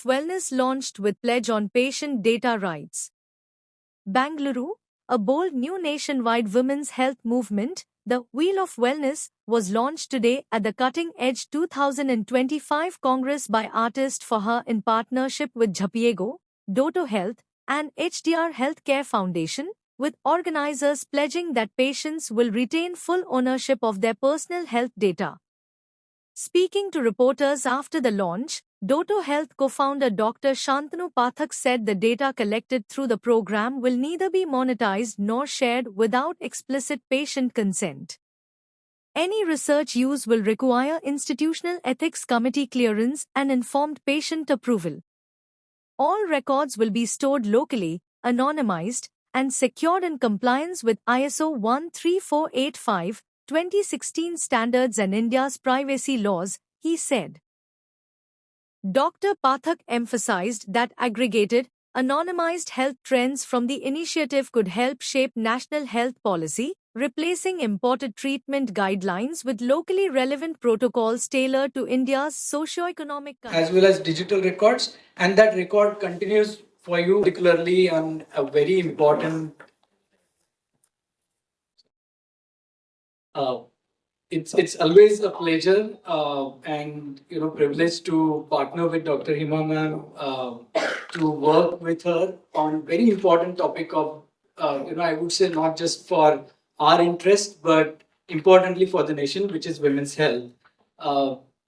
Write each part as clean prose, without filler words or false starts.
Wellness launched with pledge on patient data rights. Bengaluru, a bold new nationwide women's health movement, the Wheel of Wellness, was launched today at the Cutting Edge 2025 Congress by Artists for Her in partnership with Jhpiego, DOTO Health, and HDR Healthcare Foundation, with organizers pledging that patients will retain full ownership of their personal health data. Speaking to reporters after the launch, DOTO Health co-founder Dr Shantanu Pathak said the data collected through the program will neither be monetized nor shared without explicit patient consent. Any research use will require institutional ethics committee clearance and informed patient approval. All records will be stored locally, anonymized, and secured in compliance with ISO 13485, 2016 standards and India's privacy laws, he said. Dr. Pathak emphasized that aggregated, anonymized health trends from the initiative could help shape national health policy, replacing imported treatment guidelines with locally relevant protocols tailored to India's socio-economic as well as digital records, and that record continues for you, particularly on a very important it's always a pleasure and privilege to partner with Dr. Hima ma'am to work with her on very important topic of I would say not just for our interest but importantly for the nation, which is women's health.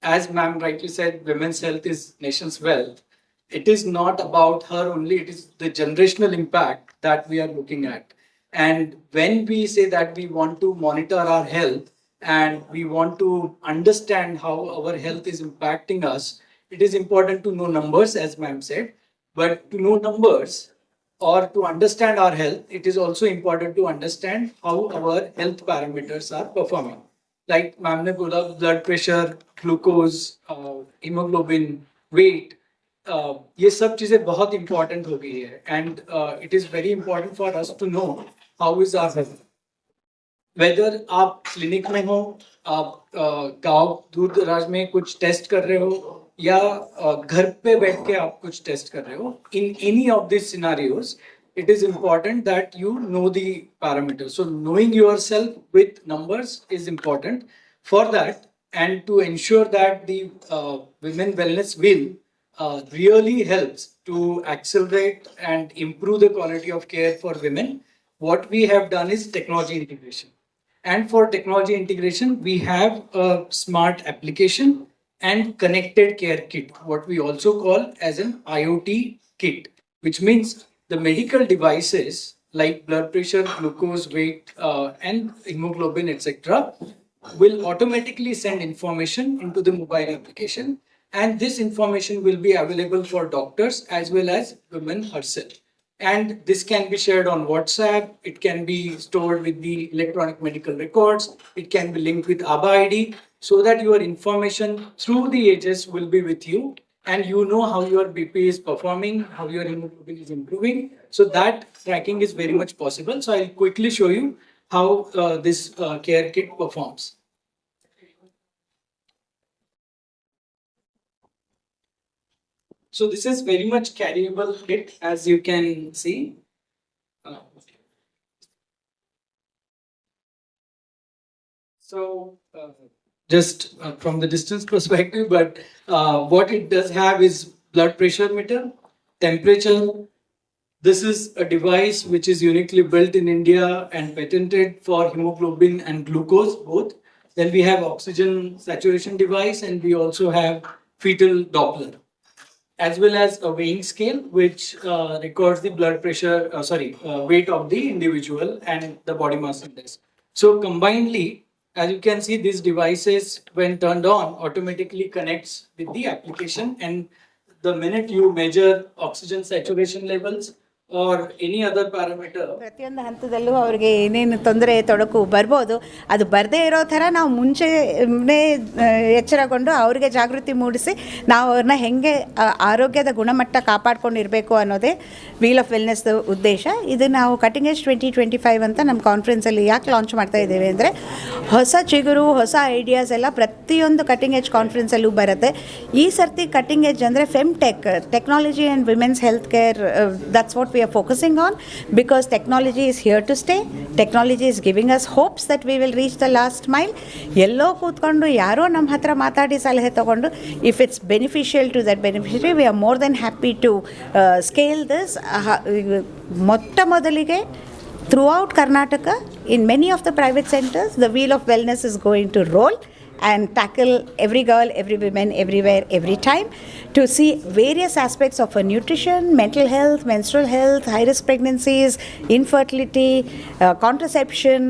As ma'am rightly said, women's health is nation's wealth. It is not about her only, it is the generational impact that we are looking at. And when we say that we want to monitor our health and we want to understand how our health is impacting us, it is important to know numbers, as ma'am said. But to know numbers or to understand our health, it is also important to understand how our health parameters are performing. Like ma'am ne bola, blood pressure, glucose, hemoglobin, weight, ये सब चीजें बहुत important हो गई है. And it is very important for us to know how is our health. Whether आप clinic में हो, आप गांव दूर दराज में कुछ टेस्ट कर रहे हो या घर पे बैठ के आप कुछ टेस्ट कर रहे हो, in any of these scenarios, it is important that you know the parameters. So knowing yourself with numbers is important. For that, and to ensure that the women wellness wheel really helps to accelerate and improve the quality of care for women, what we have done is technology integration. And for technology integration, we have a smart application and connected care kit, what we also call as an IoT kit, which means the medical devices like blood pressure, glucose, weight, and hemoglobin, etc., will automatically send information into the mobile application. And this information will be available for doctors as well as women herself. And this can be shared on WhatsApp. It can be stored with the electronic medical records. It can be linked with ABA ID so that your information through the ages will be with you and you know how your BP is performing, how your hemoglobin is improving. So that tracking is very much possible. So I'll quickly show you how this care kit performs. So this is very much carryable kit, as you can see. Just from the distance perspective, but what it does have is blood pressure meter, temperature. This is a device which is uniquely built in India and patented for hemoglobin and glucose both. Then we have oxygen saturation device and we also have fetal Doppler, as well as a weighing scale which records the blood pressure, weight of the individual and the body mass index. So combinedly, as you can see, these devices, when turned on, automatically connects with the application, and the minute you measure oxygen saturation levels or any other parameter. ಪ್ರತಿಯೊಂದು ಹಂತದಲ್ಲೂ ಅವರಿಗೆ ಏನೇನು ತೊಂದರೆ ತೊಡಕು ಬರ್ಬೋದು, ಅದು ಬರದೇ ಇರೋ ಥರ ನಾವು ಮುಂಚೆನೇ ಎಚ್ಚರಗೊಂಡು ಅವರಿಗೆ ಜಾಗೃತಿ ಮೂಡಿಸಿ ನಾವು ಅವ್ರನ್ನ ಹೆಂಗೆ ಆರೋಗ್ಯದ ಗುಣಮಟ್ಟ ಕಾಪಾಡ್ಕೊಂಡಿರಬೇಕು ಅನ್ನೋದೇ ವೀಲ್ ಆಫ್ ವೆಲ್ನೆಸ್ ಉದ್ದೇಶ. ಇದು ನಾವು ಕಟಿಂಗ್ ಏಜ್ 2025 ಅಂತ ನಮ್ಮ ಕಾನ್ಫರೆನ್ಸಲ್ಲಿ ಯಾಕೆ ಲಾಂಚ್ ಮಾಡ್ತಾ ಇದ್ದೇವೆ ಅಂದರೆ, ಹೊಸ ಚಿಗುರು, ಹೊಸ ಐಡಿಯಾಸ್ ಎಲ್ಲ ಪ್ರತಿಯೊಂದು ಕಟಿಂಗ್ ಏಜ್ ಕಾನ್ಫರೆನ್ಸಲ್ಲೂ ಬರುತ್ತೆ. ಈ ಸರ್ತಿ ಕಟಿಂಗ್ ಏಜ್ ಅಂದರೆ femtech, technology and women's health care, that's what we are focusing on, because technology is here to stay. Technology is giving us hopes that we will reach the last mile. ಎಲ್ಲೋ ಕೂತ್ಕೊಂಡು ಯಾರೋ ನಮ್ಮ ಹತ್ರ ಮಾತಾಡಿ ಸಲಹೆ ತಗೊಂಡು, if it's beneficial to that beneficiary, we are more than happy to scale this. ಮೊಟ್ಟ ಮೊದಲಿಗೆ throughout Karnataka, in many of the private centers, the wheel of wellness is going to roll and tackle every girl, every woman, everywhere, every time, to see various aspects of nutrition, mental health, menstrual health, high-risk pregnancies, infertility, contraception,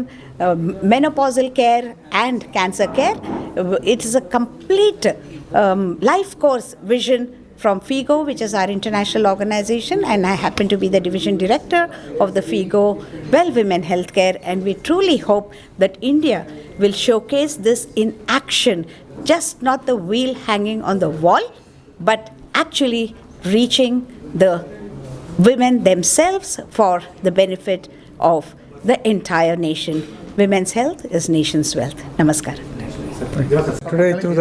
menopausal care and cancer care. It is a complete life course vision from FIGO, which is our international organization, and I happen to be the division director of the FIGO Well Women Healthcare, and we truly hope that India will showcase this in action, just not the wheel hanging on the wall, but actually reaching the women themselves for the benefit of the entire nation. Women's health is nation's wealth. Namaskar. Today through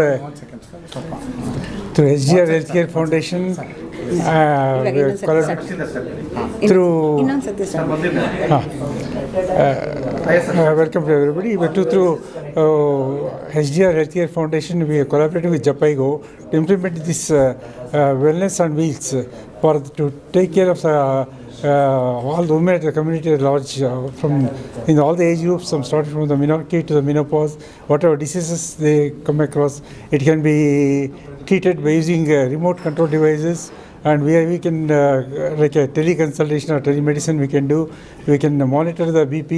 HDR Healthcare Foundation, welcome to everybody. But through HDR Healthcare Foundation, we are collaborating with Jhpiego to implement this wellness on wheels to take care of all the women at the community at large, from in all the age groups, starting from the menarche to the menopause. Whatever diseases they come across, it can be treated by using remote control devices, and we can like a teleconsultation or telemedicine we can do. We can monitor the BP,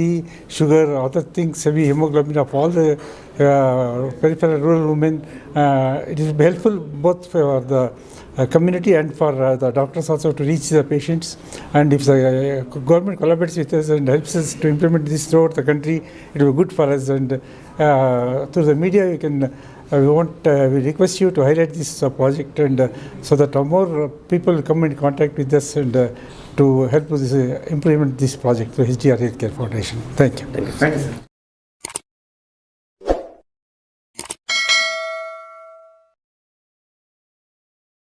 sugar, other things, heavy hemoglobin of all the peripheral rural women. It is helpful both for the community and for the doctors also to reach the patients. And if the government collaborates with us and helps us to implement this throughout the country, it will be good for us. And through the media, we can we request you to highlight this project, and so that more people will come in contact with us and to help us implement this project through HDR Healthcare Foundation. Thank you. Thank you.